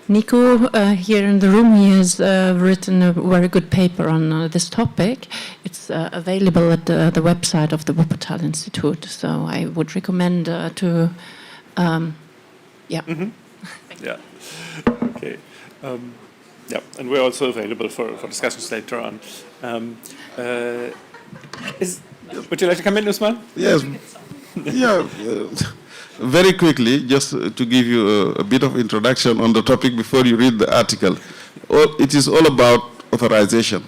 Nico here in the room. He has written a very good paper on this topic. It's available at the website of the Wuppertal Institute. So I would recommend to, yeah. Mm-hmm. Yeah. Okay. Yeah, and we're also available for discussions later on. Would you like to come in, Usman? Yes. Yeah. Very quickly, just to give you a bit of introduction on the topic before you read the article. It is all about authorization.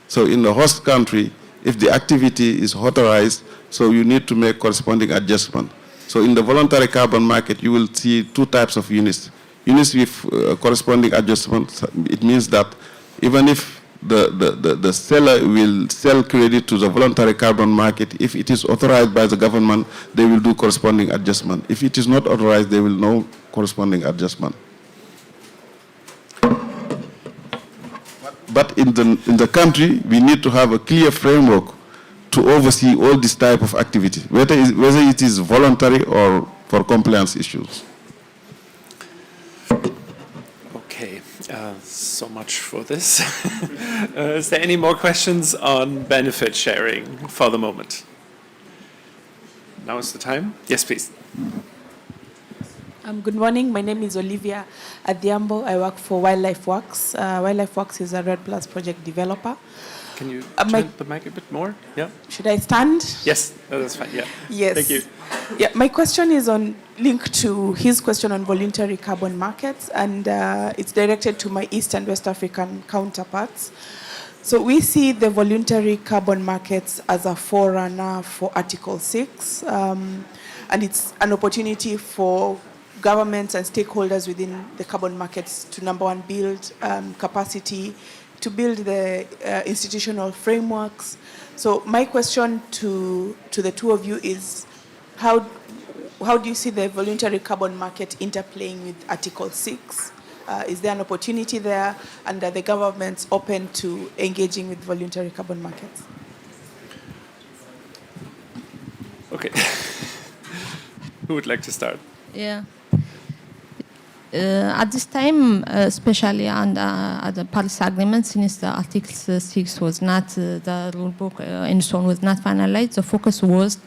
So in the host country, if the activity is authorized, so you need to make corresponding adjustment. So in the voluntary carbon market, you will see two types of units. Units with corresponding adjustments. It means that even if the seller will sell credit to the voluntary carbon market, if it is authorized by the government, they will do corresponding adjustment. If it is not authorized, they will no corresponding adjustment. But in the country, we need to have a clear framework to oversee all this type of activity, whether it is voluntary or for compliance issues. Okay, so much for this. Is there any more questions on benefit sharing for the moment? Now is the time. Yes, please. Good morning. My name is Olivia Adhiambo. I work for Wildlife Works. Wildlife Works is a Red Plus project developer. Can you turn the mic a bit more? Yeah. Should I stand? Yes, that's fine. Yeah. Yes. Thank you. Yeah, my question is linked to his question on voluntary carbon markets, and it's directed to my East and West African counterparts. So we see the voluntary carbon markets as a forerunner for Article 6, and it's an opportunity for governments and stakeholders within the carbon markets to, number one, build capacity, to build the institutional frameworks. So my question to the two of you is, how do you see the voluntary carbon market interplaying with Article 6? Is there an opportunity there, and are the governments open to engaging with voluntary carbon markets? Okay. Who would like to start? Yeah. At this time, especially on the Paris Agreement, since the Article 6 was not, the rule book and so on was not finalized, the focus was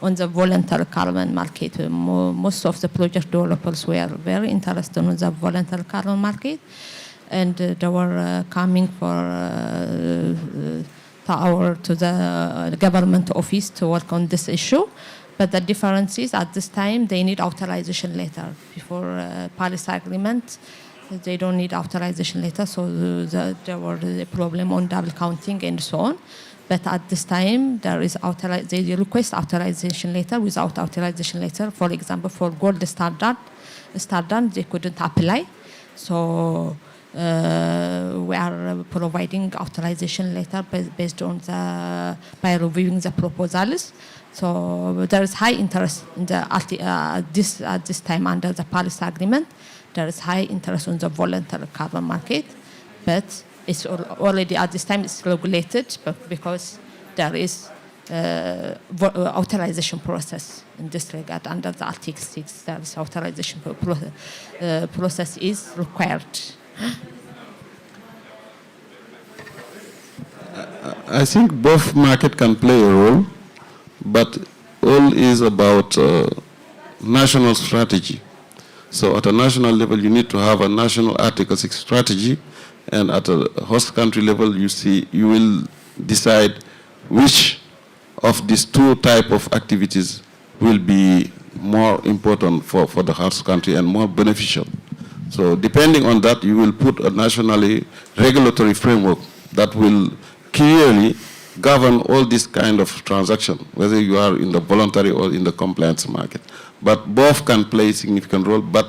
on the voluntary carbon market. Most of the project developers were very interested in the voluntary carbon market, and they were coming to the government office to work on this issue. But the difference is, at this time, they need authorization letter. Before Paris Agreement, they don't need authorization letter, so there were a problem on double counting and so on. But at this time, they request authorization letter. Without authorization letter, for example, for gold standard, they couldn't apply. So We are providing authorization letter based on by reviewing the proposals. So there is high interest in the at this time under the Paris Agreement. There is high interest on the voluntary carbon market, but it's already at this time it's regulated, but because there is authorization process in this regard under the Article 6, there is authorization process is required. I think both market can play a role, but all is about national strategy. So at a national level, you need to have a national Article 6 strategy, and at a host country level, you will decide which of these two type of activities will be more important for the host country and more beneficial. So depending on that, you will put a nationally regulatory framework that will clearly govern all this kind of transaction, whether you are in the voluntary or in the compliance market. But both can play a significant role, but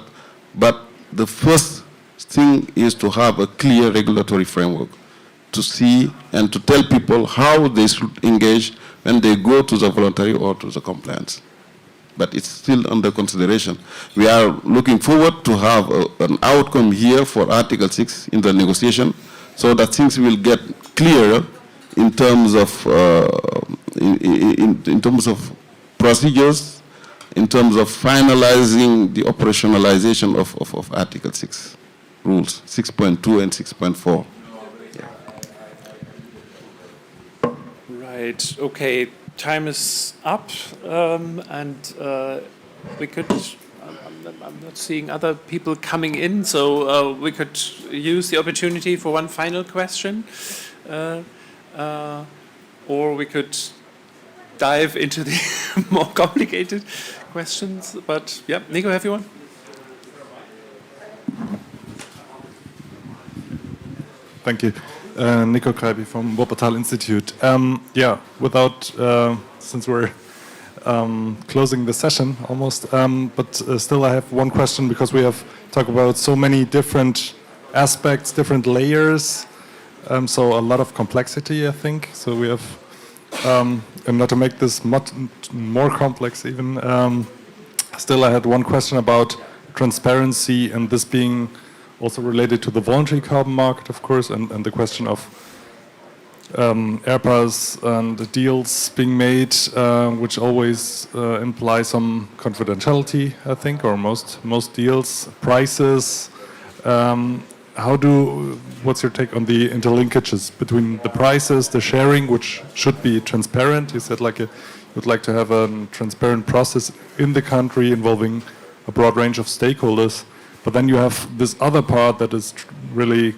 the first thing is to have a clear regulatory framework to see and to tell people how they should engage when they go to the voluntary or to the compliance. But it's still under consideration. We are looking forward to have an outcome here for Article 6 in the negotiation, so that things will get clearer in terms of in terms of procedures, in terms of finalizing the operationalization of Article 6 rules, 6.2 and 6.4. Right, okay, time is up, and we could, I'm not seeing other people coming in, so we could use the opportunity for one final question, or we could dive into the more complicated questions, but yeah, Nico, have you one? Thank you. Nico Kreiby from Wuppertal Institute. Without, since we're closing the session almost, but still I have one question, because we have talked about so many different aspects, different layers, so a lot of complexity, I think. So we have, and not to make this much more complex even, still I had one question about transparency, and this being also related to the voluntary carbon market, of course, and the question of ERPAs and the deals being made, which always imply some confidentiality, I think, or most deals, prices. What's your take on the interlinkages between the prices, the sharing, which should be transparent? You said you'd like to have a transparent process in the country involving a broad range of stakeholders. But then you have this other part that is really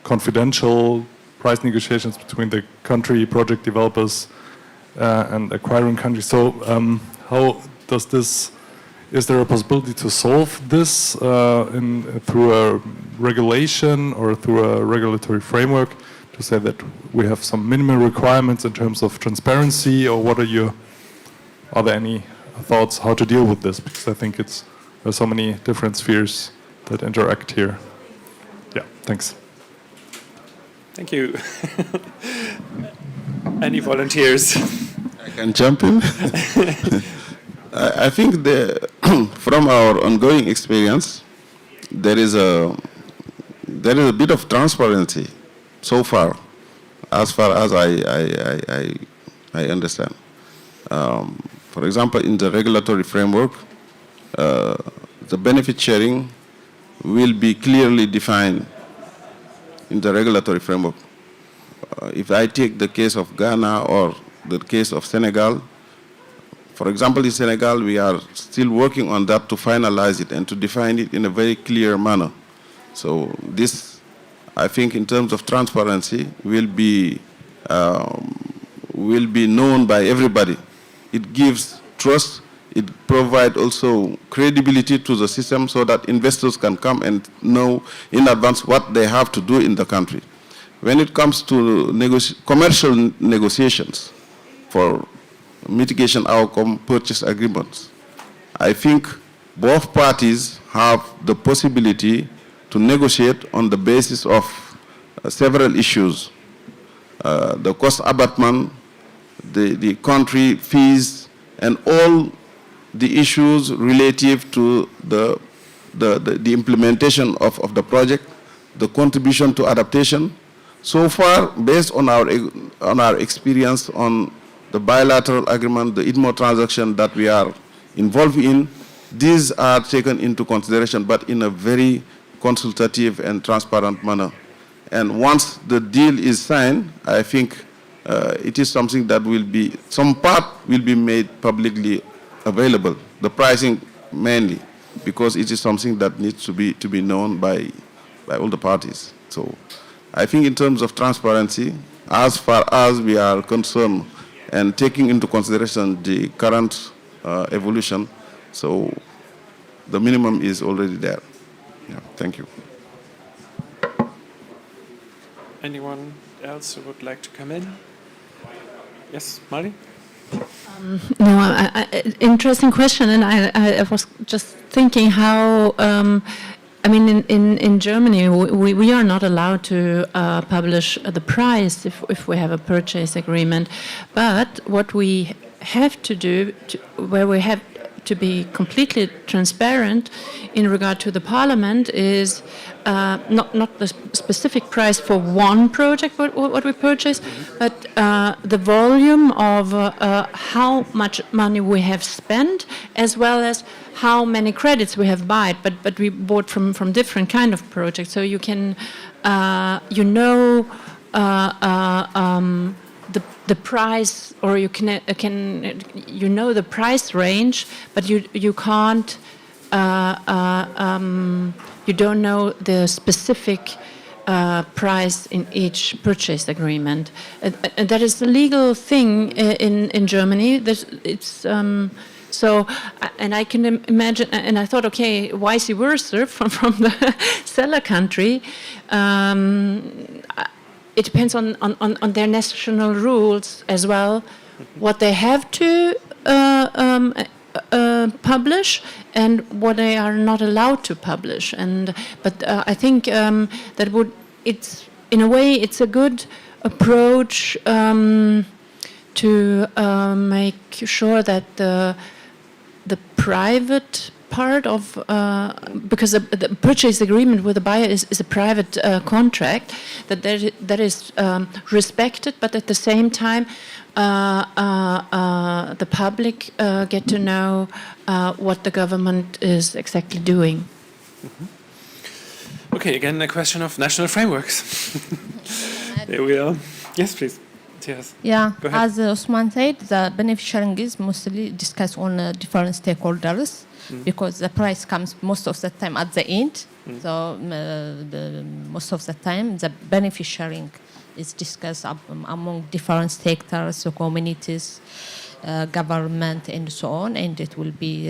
confidential price negotiations between the country, project developers, and acquiring countries. So how does this, is there a possibility to solve this through a regulation or through a regulatory framework to say that we have some minimum requirements in terms of transparency, or are there any thoughts how to deal with this? Because I think there's so many different spheres that interact here. Yeah, thanks. Thank you. Any volunteers? I can jump in. I think from our ongoing experience, there is a bit of transparency so far as I understand. For example, in the regulatory framework, the benefit sharing will be clearly defined in the regulatory framework. If I take the case of Ghana or the case of Senegal, for example, in Senegal, we are still working on that to finalize it and to define it in a very clear manner. So this, I think, in terms of transparency, will be known by everybody. It gives trust. It provides also credibility to the system, so that investors can come and know in advance what they have to do in the country. When it comes to commercial negotiations for mitigation outcome purchase agreements, I think both parties have the possibility to negotiate on the basis of several issues. The cost abatement, the country fees, and all the issues relative to the implementation of the project, the contribution to adaptation. So far, based on our experience on the bilateral agreement, the IDMO transaction that we are involved in, these are taken into consideration, but in a very consultative and transparent manner. And once the deal is signed, I think it is something that will be, some part will be made publicly available, the pricing mainly, because it is something that needs to be known by all the parties. So I think in terms of transparency, as far as we are concerned, and taking into consideration the current evolution, so the minimum is already there. Yeah, thank you. Anyone else who would like to come in? Yes, Mari? No, interesting question, and I was just thinking how, I mean, in Germany, we are not allowed to publish the price if we have a purchase agreement, but what we have to do, where we have to be completely transparent in regard to the parliament, is not the specific price for one project what we purchase, but the volume of how much money we have spent, as well as how many credits we have bought. But we bought from different kind of projects, so you can the price, or you can the price range, but you can't you don't know the specific price in each purchase agreement. And that is the legal thing in Germany. It's so, and I can imagine, and I thought, okay, vice versa from the seller country. It depends on their national rules as well, what they have to publish and what they are not allowed to publish. But I think it's in a way it's a good approach to make sure that the private part of, because the purchase agreement with the buyer is a private contract, that is respected, but at the same time the public get to know what the government is exactly doing. Mm-hmm. Okay, again, a question of national frameworks. There we are. Yes, please. Yes. Yeah, Go ahead. as Osman said, the benefit sharing is mostly discussed on different stakeholders, because the price comes most of the time at the end. So most of the time, the benefit sharing is discussed among different stakeholders, so communities, government, and so on, and it will be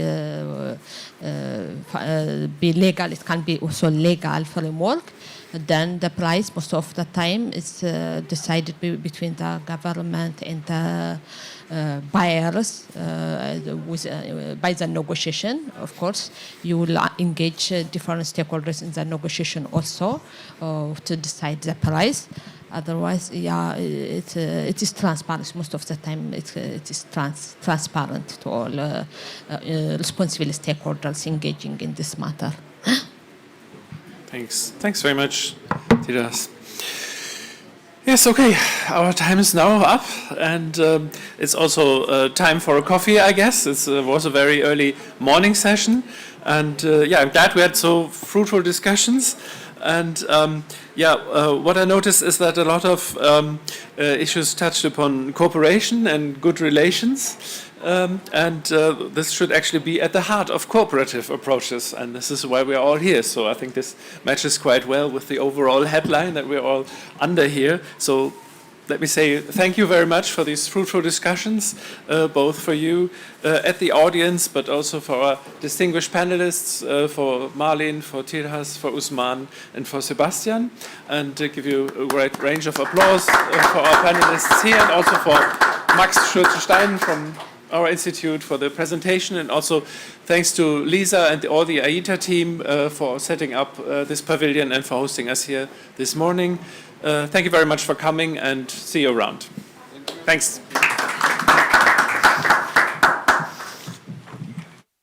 legal. It can be also legal framework. Then the price most of the time is decided between the government and the buyers by the negotiation. Of course, you will engage different stakeholders in the negotiation also to decide the price. Otherwise, yeah, it is transparent. Most of the time, it is transparent to all responsible stakeholders engaging in this matter. Thanks. Thanks very much, Tiras. Yes, okay. Our time is now up, and it's also time for a coffee, I guess. It was a very early morning session, and yeah, I'm glad we had so fruitful discussions. And what I noticed is that a lot of issues touched upon cooperation and good relations. And this should actually be at the heart of cooperative approaches, and this is why we are all here. So I think this matches quite well with the overall headline that we're all under here. So let me say thank you very much for these fruitful discussions, both for you at the audience, but also for our distinguished panelists, for Marlene, for Tirhas, for Usman, and for Sebastian. And give you a great range of applause for our panelists here, and also for Max Schulze-Stein from our institute for the presentation, and also thanks to Lisa and all the AITA team for setting up this pavilion and for hosting us here this morning. Thank you very much for coming, and see you around. Thanks.